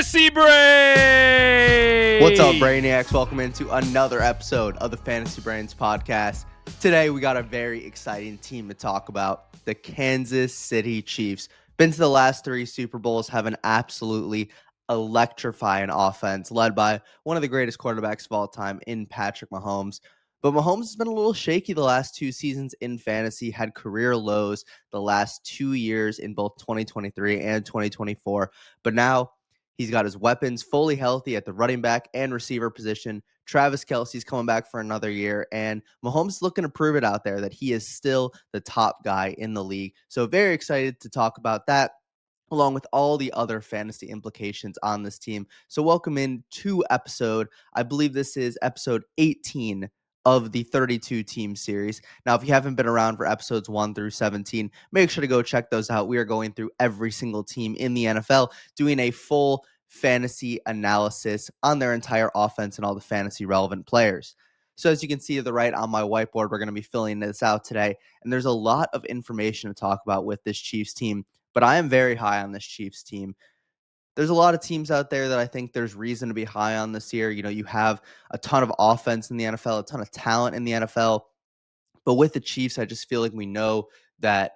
Fantasy Brain! What's up, Brainiacs? Welcome into another episode of the Fantasy Brains podcast. Today, we got a very exciting team to talk about, the Kansas City Chiefs. Been to the last 3 Super Bowls, have an absolutely electrifying offense led by one of the greatest quarterbacks of all time in Patrick Mahomes. But Mahomes has been a little shaky the last 2 seasons in fantasy, had career lows the last 2 years in both 2023 and 2024. But now he's got his weapons fully healthy at the running back and receiver position. Travis Kelce's coming back for another year, and Mahomes is looking to prove it out there that he is still the top guy in the league. So very excited to talk about that, along with all the other fantasy implications on this team. So welcome in to episode, I believe this is episode 18 of the 32 team series. Now, if you haven't been around for episodes 1 through 17, make sure to go check those out. We are going through every single team in the NFL, doing a full fantasy analysis on their entire offense and all the fantasy relevant players. So as you can see to the right on my whiteboard, we're going to be filling this out today. And there's a lot of information to talk about with this Chiefs team, but I am very high on this Chiefs team. There's a lot of teams out there that I think there's reason to be high on this year. You know, you have a ton of offense in the NFL, a ton of talent in the NFL. But with the Chiefs, I just feel like we know that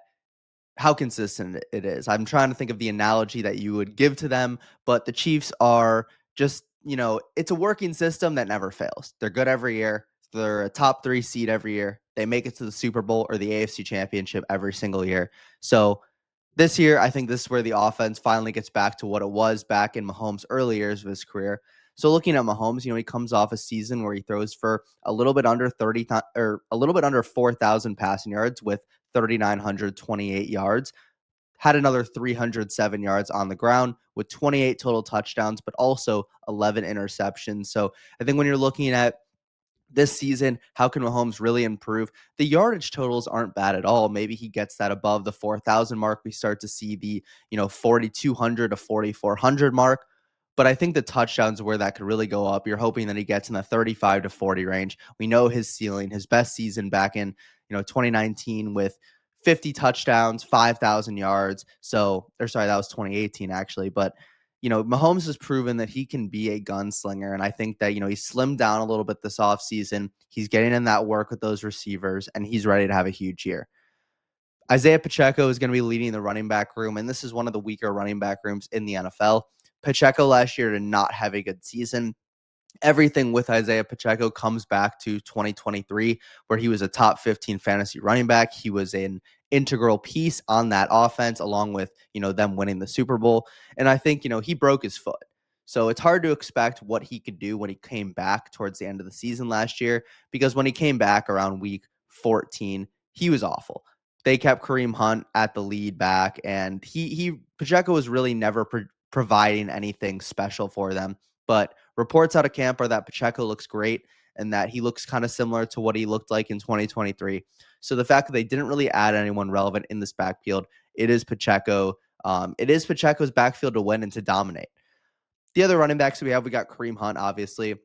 how consistent it is. I'm trying to think of the analogy that you would give to them, but the Chiefs are just, it's a working system that never fails. They're good every year. They're a top 3 seed every year. They make it to the Super Bowl or the AFC Championship every single year. So this year, I think this is where the offense finally gets back to what it was back in Mahomes' early years of his career. So looking at Mahomes, he comes off a season where he throws for a little bit under 4,000 passing yards with 3,928 yards. Had another 307 yards on the ground with 28 total touchdowns, but also 11 interceptions. So I think when you're looking at this season, how can Mahomes really improve? The yardage totals aren't bad at all. Maybe he gets that above the 4,000 mark. We start to see the 4,200 to 4,400 mark. But I think the touchdowns are where that could really go up. You're hoping that he gets in the 35 to 40 range. We know his ceiling, his best season back in 2019 with 50 touchdowns, 5,000 yards. That was 2018 actually. But Mahomes has proven that he can be a gunslinger. And I think that, he slimmed down a little bit this offseason. He's getting in that work with those receivers, and he's ready to have a huge year. Isaiah Pacheco is going to be leading the running back room, and this is one of the weaker running back rooms in the NFL. Pacheco last year did not have a good season. Everything with Isaiah Pacheco comes back to 2023, where he was a top 15 fantasy running back. He was an integral piece on that offense, along with, them winning the Super Bowl. And I think, he broke his foot. So it's hard to expect what he could do when he came back towards the end of the season last year, because when he came back around week 14, he was awful. They kept Kareem Hunt at the lead back, and Pacheco was really never providing anything special for them. But reports out of camp are that Pacheco looks great and that he looks kind of similar to what he looked like in 2023. So the fact that they didn't really add anyone relevant in this backfield, it is Pacheco. It is Pacheco's backfield to win and to dominate. The other running backs we got Kareem Hunt, obviously,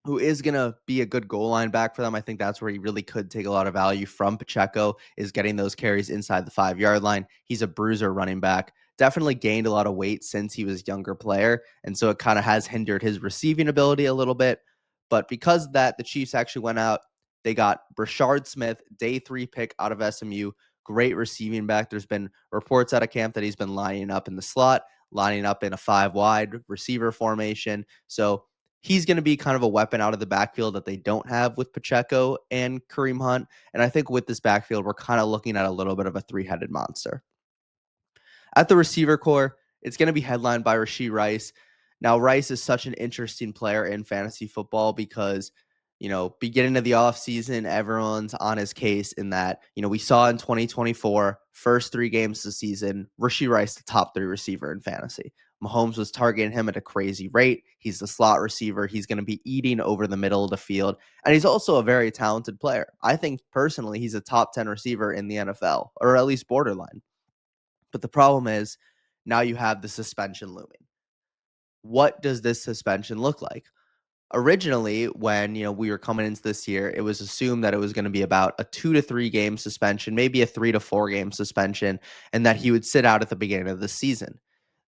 who is going to be a good goal line back for them. I think that's where he really could take a lot of value from Pacheco, is getting those carries inside the 5-yard line. He's a bruiser running back. Definitely gained a lot of weight since he was a younger player, and so it kind of has hindered his receiving ability a little bit. But because of that, the Chiefs actually went out. They got Brashard Smith, day 3 pick out of SMU, great receiving back. There's been reports out of camp that he's been lining up in the slot, lining up in a 5-wide receiver formation. So he's going to be kind of a weapon out of the backfield that they don't have with Pacheco and Kareem Hunt. And I think with this backfield, we're kind of looking at a little bit of a 3-headed monster. At the receiver core, it's going to be headlined by Rashee Rice. Now, Rice is such an interesting player in fantasy football because, beginning of the offseason, everyone's on his case in that, we saw in 2024, first 3 games of the season, Rashee Rice, the top 3 receiver in fantasy. Mahomes was targeting him at a crazy rate. He's the slot receiver. He's going to be eating over the middle of the field. And he's also a very talented player. I think, personally, he's a top 10 receiver in the NFL, or at least borderline. But the problem is, now you have the suspension looming. What does this suspension look like? Originally, when we were coming into this year, it was assumed that it was going to be about a 2 to 3 game suspension, maybe a 3 to 4 game suspension, and that he would sit out at the beginning of the season.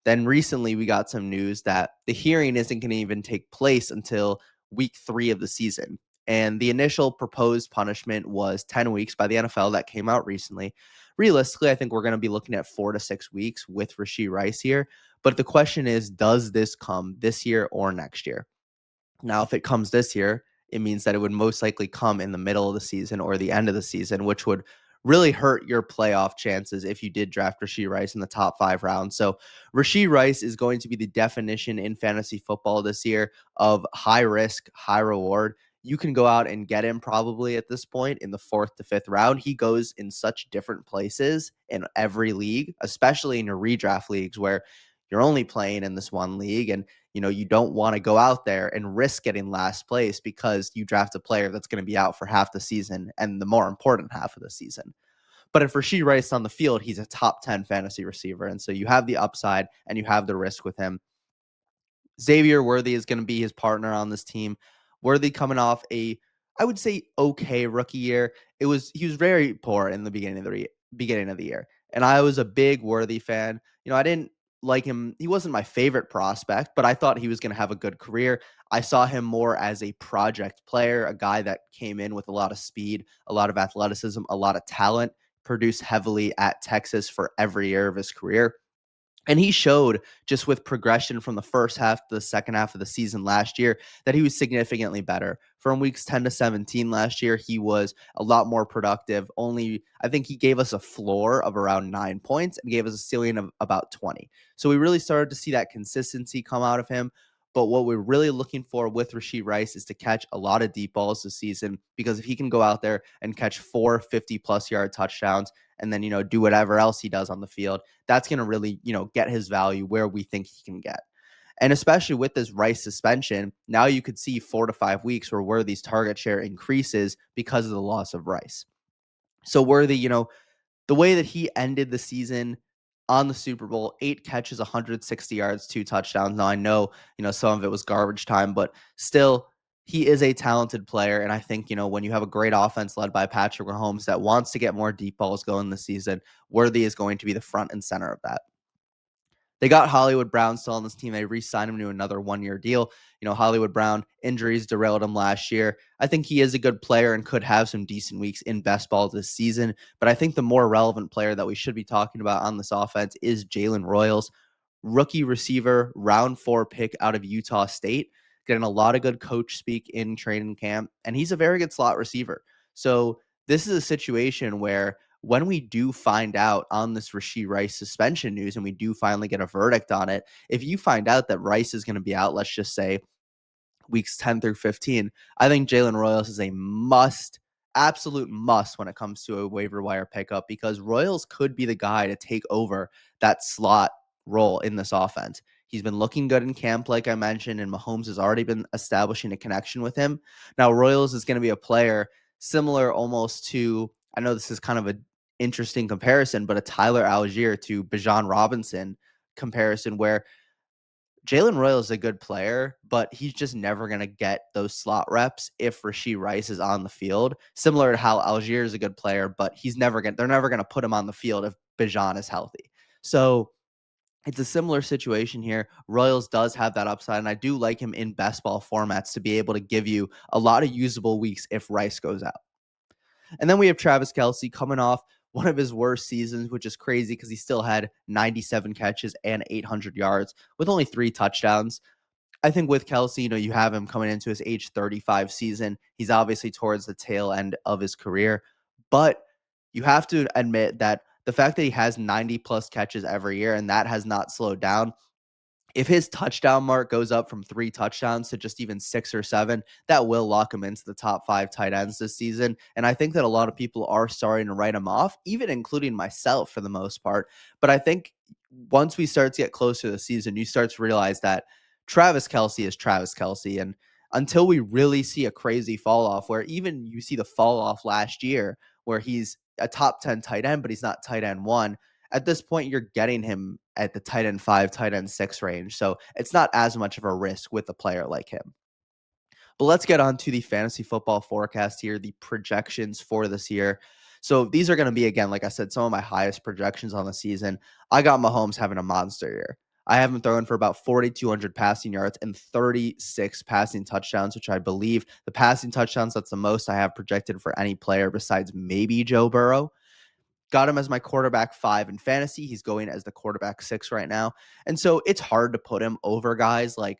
Then recently we got some news that the hearing isn't going to even take place until week 3 of the season. And the initial proposed punishment was 10 weeks by the NFL. That came out recently. Realistically, I think we're going to be looking at 4 to 6 weeks with Rashee Rice here. But the question is, does this come this year or next year? Now, if it comes this year, it means that it would most likely come in the middle of the season or the end of the season, which would really hurt your playoff chances if you did draft Rashee Rice in the top 5 rounds. So Rashee Rice is going to be the definition in fantasy football this year of high risk, high reward. You can go out and get him probably at this point in the 4th to 5th round. He goes in such different places in every league, especially in your redraft leagues where you're only playing in this one league, and you don't want to go out there and risk getting last place because you draft a player that's going to be out for half the season and the more important half of the season. But if Rashee Rice on the field, he's a top 10 fantasy receiver. And so you have the upside and you have the risk with him. Xavier Worthy is going to be his partner on this team. Worthy coming off I would say, okay rookie year. He was very poor in the beginning of the year, and I was a big Worthy fan. I didn't like him. He wasn't my favorite prospect, but I thought he was going to have a good career. I saw him more as a project player, a guy that came in with a lot of speed, a lot of athleticism, a lot of talent, produced heavily at Texas for every year of his career. And he showed just with progression from the first half to the second half of the season last year that he was significantly better. From weeks 10 to 17 last year, he was a lot more productive. I think he gave us a floor of around 9 points and gave us a ceiling of about 20. So we really started to see that consistency come out of him. But what we're really looking for with Rashee Rice is to catch a lot of deep balls this season, because if he can go out there and catch 4 50-plus yard touchdowns and then, do whatever else he does on the field, that's going to really, get his value where we think he can get. And especially with this Rice suspension, now you could see 4 to 5 weeks where Worthy's target share increases because of the loss of Rice. So Worthy, the way that he ended the season on the Super Bowl, 8 catches, 160 yards, 2 touchdowns. Now I know, some of it was garbage time, but still, he is a talented player. And I think, when you have a great offense led by Patrick Mahomes that wants to get more deep balls going this season, Worthy is going to be the front and center of that. They got Hollywood Brown still on this team. They re-signed him to another 1-year deal. Hollywood Brown, injuries derailed him last year. I think he is a good player and could have some decent weeks in best ball this season. But I think the more relevant player that we should be talking about on this offense is Jalen Royals, rookie receiver, round 4 pick out of Utah State, getting a lot of good coach speak in training camp. And he's a very good slot receiver. So this is a situation where when we do find out on this Rashee Rice suspension news and we do finally get a verdict on it, if you find out that Rice is going to be out, let's just say weeks 10 through 15, I think Jalen Royals is a absolute must when it comes to a waiver wire pickup, because Royals could be the guy to take over that slot role in this offense. He's been looking good in camp, like I mentioned, and Mahomes has already been establishing a connection with him. Now, Royals is going to be a player similar almost to, I know this is kind of an interesting comparison, but a Tyler Algier to Bijan Robinson comparison, where Jalen Royals is a good player, but he's just never going to get those slot reps if Rashee Rice is on the field. Similar to how Algier is a good player, but they're never going to put him on the field if Bijan is healthy. So it's a similar situation here. Royals does have that upside, and I do like him in best ball formats to be able to give you a lot of usable weeks if Rice goes out. And then we have Travis Kelce coming off one of his worst seasons, which is crazy because he still had 97 catches and 800 yards with only 3 touchdowns. I think with Kelce, you have him coming into his age 35 season. He's obviously towards the tail end of his career, but you have to admit that the fact that he has 90 plus catches every year and that has not slowed down, if his touchdown mark goes up from 3 touchdowns to just even 6 or 7, that will lock him into the top 5 tight ends this season. And I think that a lot of people are starting to write him off, even including myself for the most part. But I think once we start to get closer to the season, you start to realize that Travis Kelce is Travis Kelce. And until we really see a crazy fall off, where even you see the fall off last year, where he's a top 10 tight end, but he's not tight end 1, at this point, you're getting him at the tight end 5, tight end 6 range. So it's not as much of a risk with a player like him. But let's get on to the fantasy football forecast here, the projections for this year. So these are going to be, again, like I said, some of my highest projections on the season. I got Mahomes having a monster year. I have him throwing for about 4,200 passing yards and 36 passing touchdowns, which I believe the passing touchdowns, that's the most I have projected for any player besides maybe Joe Burrow. Got him as my quarterback 5 in fantasy. He's going as the quarterback 6 right now. And so it's hard to put him over guys like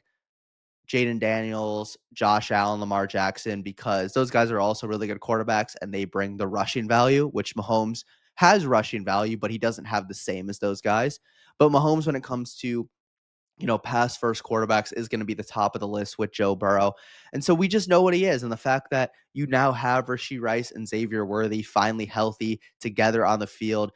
Jaden Daniels, Josh Allen, Lamar Jackson, because those guys are also really good quarterbacks and they bring the rushing value, which Mahomes has rushing value, but he doesn't have the same as those guys. But Mahomes, when it comes to pass first quarterbacks, is going to be the top of the list with Joe Burrow. And so we just know what he is. And the fact that you now have Rashee Rice and Xavier Worthy finally healthy together on the field,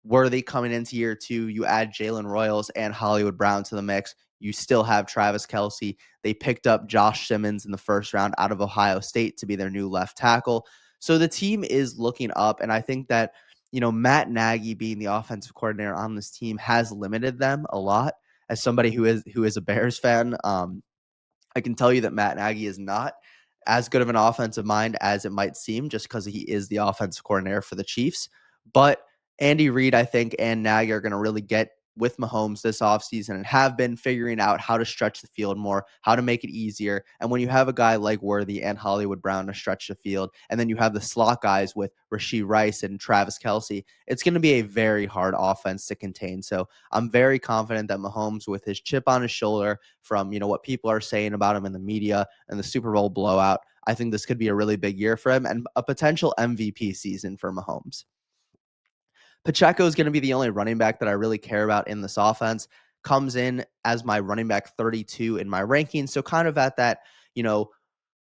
Worthy coming into year 2, you add Jalen Royals and Hollywood Brown to the mix. You still have Travis Kelce. They picked up Josh Simmons in the first round out of Ohio State to be their new left tackle. So the team is looking up, and I think that, Matt Nagy being the offensive coordinator on this team has limited them a lot. As somebody who is a Bears fan, I can tell you that Matt Nagy is not as good of an offensive mind as it might seem, just because he is the offensive coordinator for the Chiefs. But Andy Reid, I think, and Nagy are going to really get with Mahomes this offseason and have been figuring out how to stretch the field more, how to make it easier. And when you have a guy like Worthy and Hollywood Brown to stretch the field, and then you have the slot guys with Rashee Rice and Travis Kelce, it's going to be a very hard offense to contain. So I'm very confident that Mahomes, with his chip on his shoulder from, what people are saying about him in the media and the Super Bowl blowout, I think this could be a really big year for him and a potential MVP season for Mahomes. Pacheco is going to be the only running back that I really care about in this offense. Comes in as my running back 32 in my ranking. So kind of at that,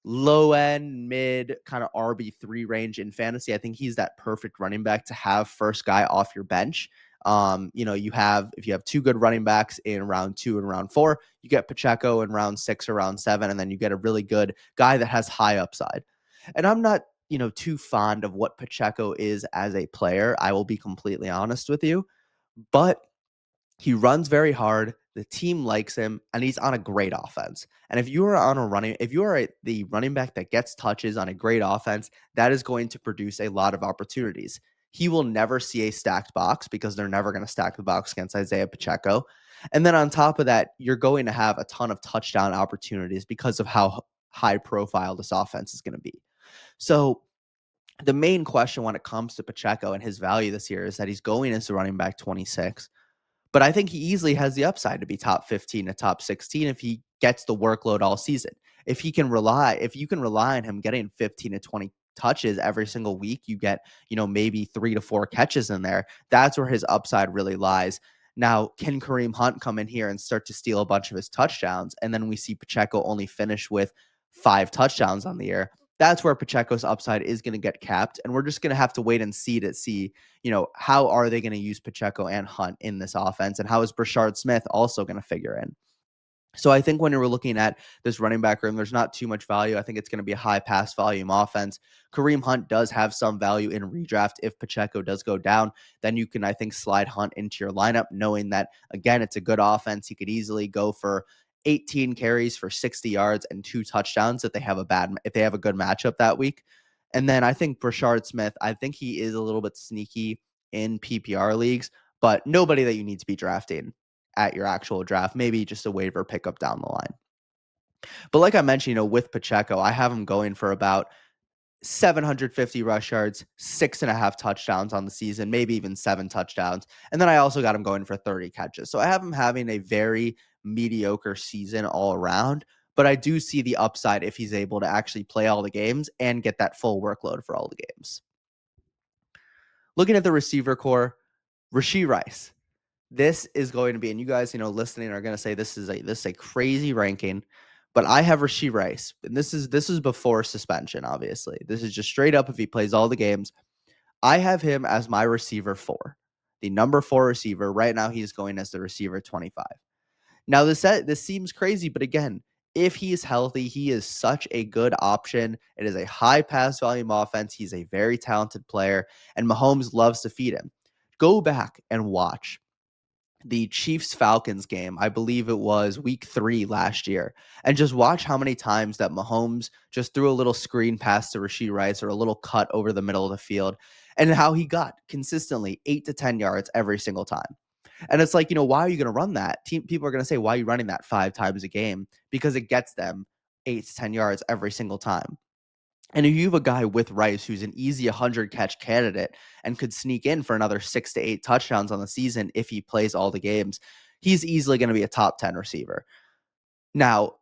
low end, mid kind of RB3 range in fantasy. I think he's that perfect running back to have first guy off your bench. If you have 2 good running backs in round 2 and round 4, you get Pacheco in round 6 or round 7, and then you get a really good guy that has high upside. And I'm not, too fond of what Pacheco is as a player. I will be completely honest with you, but he runs very hard. The team likes him, and he's on a great offense. And if you are the running back that gets touches on a great offense, that is going to produce a lot of opportunities. He will never see a stacked box because they're never going to stack the box against Isaiah Pacheco. And then on top of that, you're going to have a ton of touchdown opportunities because of how high profile this offense is going to be. So the main question when it comes to Pacheco and his value this year is that he's going as the running back 26. But I think he easily has the upside to be top 15 to top 16 if he gets the workload all season. If you can rely on him getting 15 to 20 touches every single week, you get, maybe 3 to 4 catches in there. That's where his upside really lies. Now, can Kareem Hunt come in here and start to steal a bunch of his touchdowns? And then we see Pacheco only finish with 5 touchdowns on the year. That's where Pacheco's upside is going to get capped. And we're just going to have to wait and see, how are they going to use Pacheco and Hunt in this offense? And how is Brashard Smith also going to figure in? So I think when we're looking at this running back room, there's not too much value. I think it's going to be a high pass volume offense. Kareem Hunt does have some value in redraft. If Pacheco does go down, then you can, I think, slide Hunt into your lineup, knowing that, again, it's a good offense. He could easily go for 18 carries for 60 yards and 2 touchdowns if they have a good matchup that week. And then I think Brashard Smith, I think he is a little bit sneaky in PPR leagues, but nobody that you need to be drafting at your actual draft, maybe just a waiver pickup down the line. But like I mentioned, with Pacheco, I have him going for about 750 rush yards, 6.5 touchdowns on the season, maybe even 7 touchdowns. And then I also got him going for 30 catches. So I have him having a very mediocre season all around, but I do see the upside if he's able to actually play all the games and get that full workload for all the games. Looking at the receiver core, Rashee Rice. This is going to be, and you guys, listening are going to say this is a crazy ranking, but I have Rashee Rice, and this is before suspension. Obviously, this is just straight up if he plays all the games. I have him as my receiver 4, the number 4 receiver. Right now, he's going as the receiver 25. Now, this seems crazy, but again, if he is healthy, he is such a good option. It is a high pass volume offense. He's a very talented player, and Mahomes loves to feed him. Go back and watch the Chiefs-Falcons game. I believe it was week 3 last year. And just watch how many times that Mahomes just threw a little screen pass to Rashee Rice or a little cut over the middle of the field, and how he got consistently 8 to 10 yards every single time. And it's like, why are you going to run that? People are going to say, why are you running that 5 times a game? Because it gets them 8 to 10 yards every single time. And if you have a guy with Rice who's an easy 100 catch candidate and could sneak in for another 6 to 8 touchdowns on the season if he plays all the games, he's easily going to be a top 10 receiver. Now,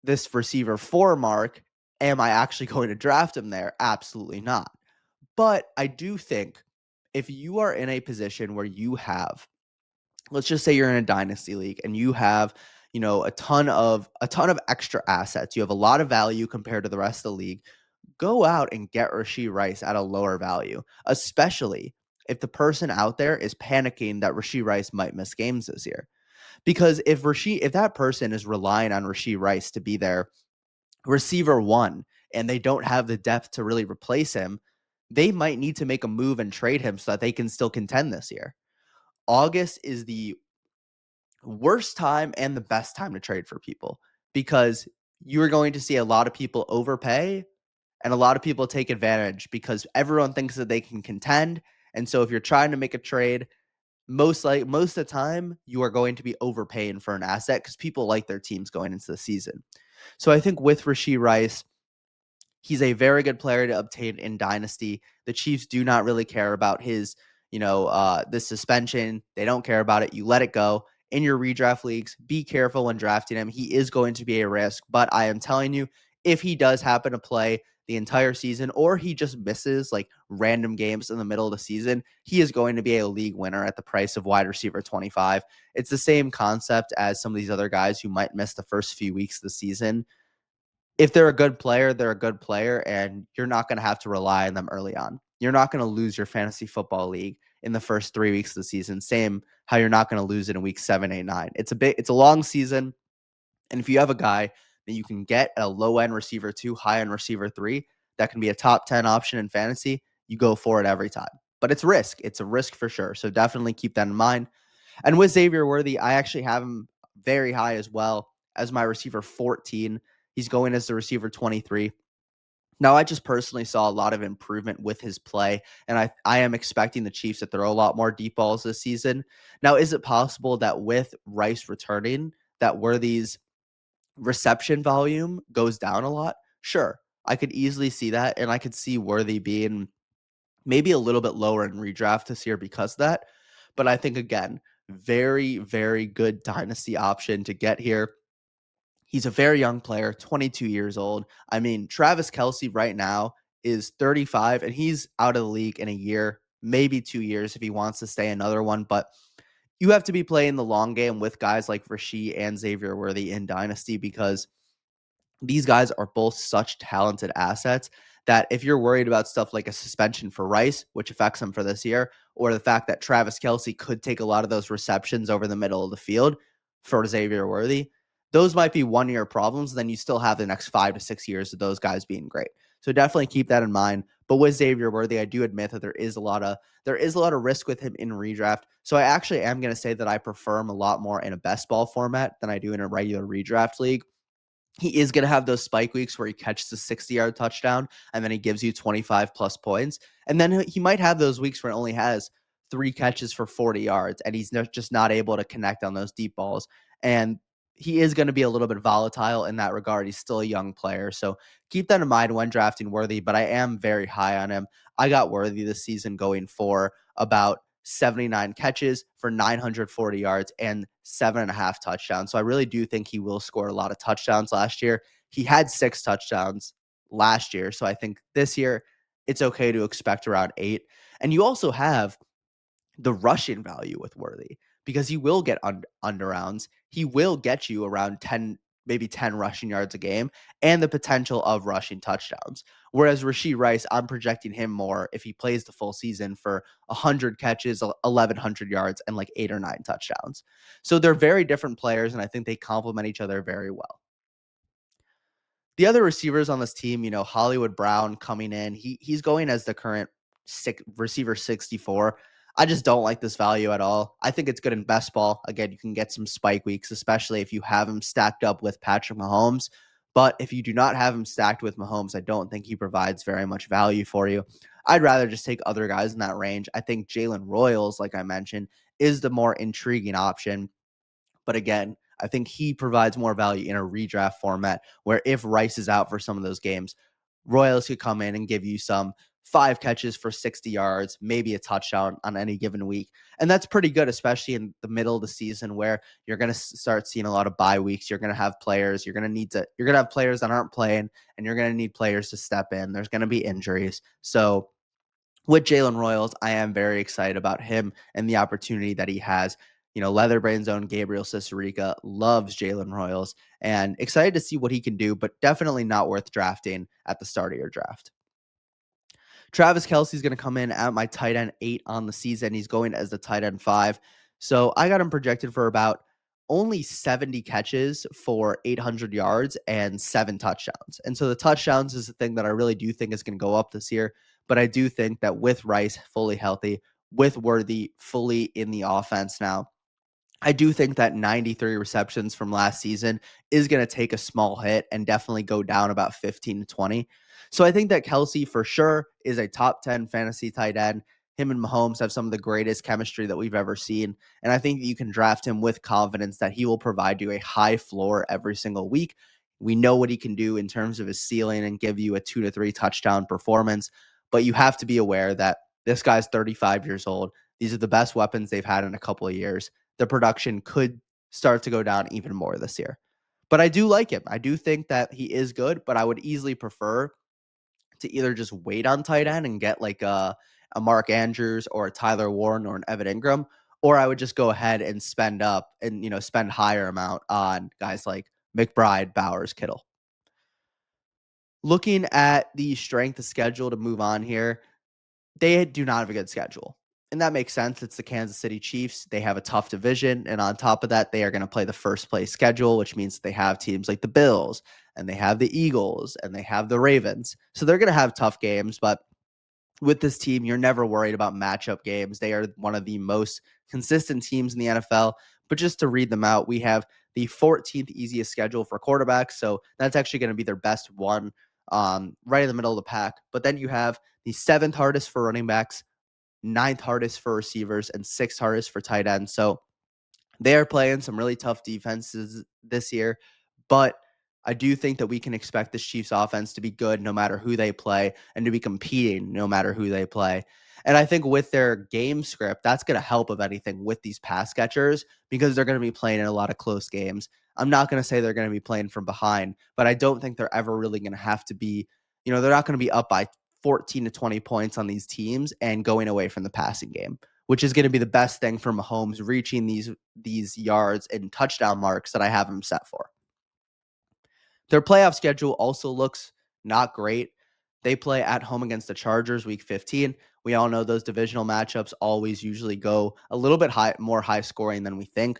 this receiver 4 mark, am I actually going to draft him there? Absolutely not. But I do think if you are in a position where you have, let's just say you're in a dynasty league and you have, a ton of extra assets, you have a lot of value compared to the rest of the league, go out and get Rashee Rice at a lower value, especially if the person out there is panicking that Rashee Rice might miss games this year. Because if that person is relying on Rashee Rice to be their receiver 1 and they don't have the depth to really replace him, they might need to make a move and trade him so that they can still contend this year. August is the worst time and the best time to trade for people because you are going to see a lot of people overpay and a lot of people take advantage because everyone thinks that they can contend. And so if you're trying to make a trade, most of the time you are going to be overpaying for an asset because people like their teams going into the season. So I think with Rashee Rice, he's a very good player to obtain in Dynasty. The Chiefs do not really care about his, the suspension. They don't care about it. You let it go. In your redraft leagues, be careful when drafting him. He is going to be a risk, but I am telling you, if he does happen to play the entire season or he just misses like random games in the middle of the season, he is going to be a league winner at the price of wide receiver 25. It's the same concept as some of these other guys who might miss the first few weeks of the season. If they're a good player, they're a good player, and you're not going to have to rely on them early on. You're not going to lose your fantasy football league in the first 3 weeks of the season. Same how you're not going to lose it in week 7, 8, 9. It's a long season. And if you have a guy that you can get a low end receiver 2, high end receiver 3, that can be a top 10 option in fantasy, you go for it every time. But it's risk. It's a risk for sure. So definitely keep that in mind. And with Xavier Worthy, I actually have him very high as well as my receiver 14. He's going as the receiver 23. Now, I just personally saw a lot of improvement with his play, and I am expecting the Chiefs to throw a lot more deep balls this season. Now, is it possible that with Rice returning, that Worthy's reception volume goes down a lot? Sure. I could easily see that, and I could see Worthy being maybe a little bit lower in redraft this year because of that. But I think, again, very, very good dynasty option to get here. He's a very young player, 22 years old. I mean, Travis Kelce right now is 35, and he's out of the league in a year, maybe 2 years if he wants to stay another one. But you have to be playing the long game with guys like Rashee and Xavier Worthy in Dynasty because these guys are both such talented assets that if you're worried about stuff like a suspension for Rice, which affects him for this year, or the fact that Travis Kelce could take a lot of those receptions over the middle of the field for Xavier Worthy, those might be 1 year problems. Then you still have the next 5 to 6 years of those guys being great. So definitely keep that in mind. But with Xavier Worthy, I do admit that there is a lot of risk with him in redraft. So I actually am going to say that I prefer him a lot more in a best ball format than I do in a regular redraft league. He is going to have those spike weeks where he catches a 60-yard touchdown and then he gives you 25 plus points. And then he might have those weeks where he only has 3 catches for 40 yards and he's just not able to connect on those deep balls. And he is going to be a little bit volatile in that regard. He's still a young player. So keep that in mind when drafting Worthy, but I am very high on him. I got Worthy this season going for about 79 catches for 940 yards and 7.5 touchdowns. So I really do think he will score a lot of touchdowns last year. He had 6 touchdowns last year. So I think this year it's okay to expect around 8. And you also have the rushing value with Worthy because he will get under rounds. He will get you around 10, maybe 10 rushing yards a game and the potential of rushing touchdowns. Whereas Rashee Rice, I'm projecting him more if he plays the full season for 100 catches, 1,100 yards, and like 8 or 9 touchdowns. So they're very different players, and I think they complement each other very well. The other receivers on this team, Hollywood Brown coming in, he's going as the current receiver 64. I just don't like this value at all. I think it's good in best ball. Again, you can get some spike weeks, especially if you have him stacked up with Patrick Mahomes. But if you do not have him stacked with Mahomes, I don't think he provides very much value for you. I'd rather just take other guys in that range. I think Jalen Royals, like I mentioned, is the more intriguing option. But again, I think he provides more value in a redraft format where if Rice is out for some of those games, Royals could come in and give you some 5 catches for 60 yards, maybe a touchdown on any given week. And that's pretty good, especially in the middle of the season where you're going to start seeing a lot of bye weeks. You're going to have players, you're going to have players that aren't playing, and you're going to need players to step in. There's going to be injuries. So with Jalen Royals, I am very excited about him and the opportunity that he has. Leatherbrain's own Gabriel Cicerica loves Jalen Royals and excited to see what he can do, but definitely not worth drafting at the start of your draft. Travis Kelce's going to come in at my tight end 8 on the season. He's going as the tight end 5. So I got him projected for about only 70 catches for 800 yards and 7 touchdowns. And so the touchdowns is the thing that I really do think is going to go up this year. But I do think that with Rice fully healthy, with Worthy fully in the offense now, I do think that 93 receptions from last season is going to take a small hit and definitely go down about 15 to 20. So I think that Kelce for sure is a top 10 fantasy tight end. Him and Mahomes have some of the greatest chemistry that we've ever seen. And I think that you can draft him with confidence that he will provide you a high floor every single week. We know what he can do in terms of his ceiling and give you a 2 to 3 touchdown performance. But you have to be aware that this guy's 35 years old. These are the best weapons they've had in a couple of years. The production could start to go down even more this year. But I do like him. I do think that he is good, but I would easily prefer to either just wait on tight end and get like a Mark Andrews or a Tyler Warren or an Evan Ingram, or I would just go ahead and spend up and spend higher amount on guys like McBride, Bowers, Kittle. Looking at the strength of schedule to move on here, they do not have a good schedule. And that makes sense. It's the Kansas City Chiefs. They have a tough division. And on top of that, they are going to play the first place schedule, which means they have teams like the Bills and they have the Eagles and they have the Ravens. So they're going to have tough games. But with this team, you're never worried about matchup games. They are one of the most consistent teams in the NFL. But just to read them out, we have the 14th easiest schedule for quarterbacks. So that's actually going to be their best one, right in the middle of the pack. But then you have the 7th hardest for running backs, 9th hardest for receivers, and 6th hardest for tight ends. So they are playing some really tough defenses this year, but I do think that we can expect this Chiefs offense to be good no matter who they play and to be competing no matter who they play. And I think with their game script, that's going to help, if anything, with these pass catchers because they're going to be playing in a lot of close games. I'm not going to say they're going to be playing from behind, but I don't think they're ever really going to have to be, they're not going to be up by 14 to 20 points on these teams and going away from the passing game, which is going to be the best thing for Mahomes reaching these yards and touchdown marks that I have him set for. Their playoff schedule also looks not great. They play at home against the Chargers week 15. We all know those divisional matchups always usually go a little bit more high scoring than we think.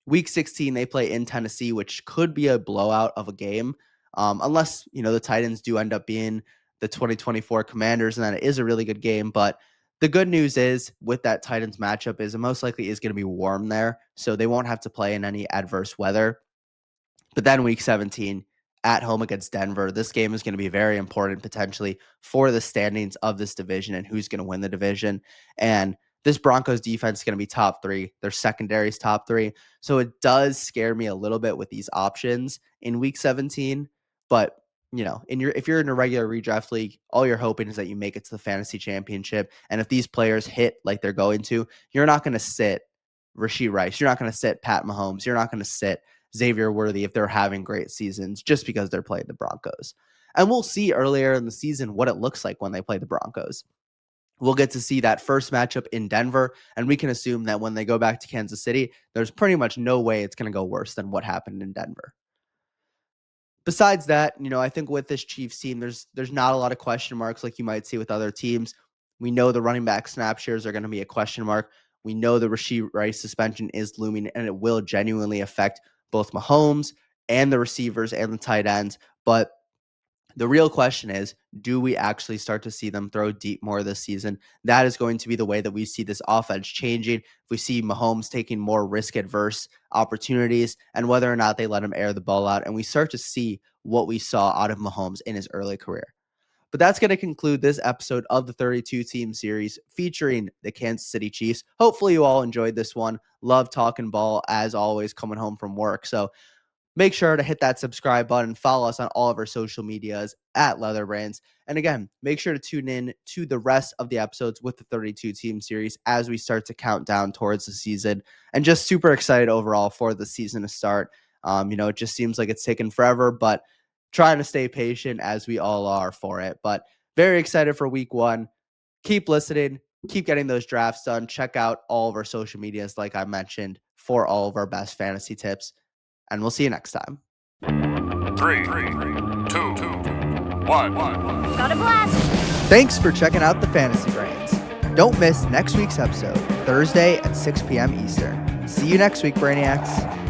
Week 16, they play in Tennessee, which could be a blowout of a game, unless, the Titans do end up being the 2024 Commanders, and then it is a really good game. But the good news is with that Titans matchup is it most likely is going to be warm there, so they won't have to play in any adverse weather. But then week 17, at home against Denver, this game is going to be very important potentially for the standings of this division and who's going to win the division. And this Broncos defense is going to be top 3. Their secondary is top 3. So it does scare me a little bit with these options in week 17. But, if you're in a regular redraft league, all you're hoping is that you make it to the fantasy championship. And if these players hit like they're going to, you're not going to sit Rashee Rice. You're not going to sit Pat Mahomes. You're not going to sit Xavier Worthy if they're having great seasons just because they're playing the Broncos. And we'll see earlier in the season what it looks like when they play the Broncos. We'll get to see that first matchup in Denver, and we can assume that when they go back to Kansas City, there's pretty much no way it's going to go worse than what happened in Denver. Besides that, I think with this Chiefs team, there's not a lot of question marks like you might see with other teams. We know the running back snap shares are going to be a question mark. We know the Rashee Rice suspension is looming, and it will genuinely affect both Mahomes and the receivers and the tight ends. But the real question is, do we actually start to see them throw deep more this season? That is going to be the way that we see this offense changing. If we see Mahomes taking more risk-adverse opportunities and whether or not they let him air the ball out, and we start to see what we saw out of Mahomes in his early career. But that's going to conclude this episode of the 32 team series featuring the Kansas City Chiefs. Hopefully you all enjoyed this one. Love talking ball as always coming home from work. So make sure to hit that subscribe button. Follow us on all of our social medias at Leather Brands. And again, make sure to tune in to the rest of the episodes with the 32 team series as we start to count down towards the season. And just super excited overall for the season to start. It just seems like it's taken forever, but trying to stay patient as we all are for it. But very excited for week one. Keep listening. Keep getting those drafts done. Check out all of our social medias, like I mentioned, for all of our best fantasy tips. And we'll see you next time. 3, 2, 1. Got a blast! Thanks for checking out the Fantasy Brains. Don't miss next week's episode, Thursday at 6 p.m. Eastern. See you next week, Brainiacs.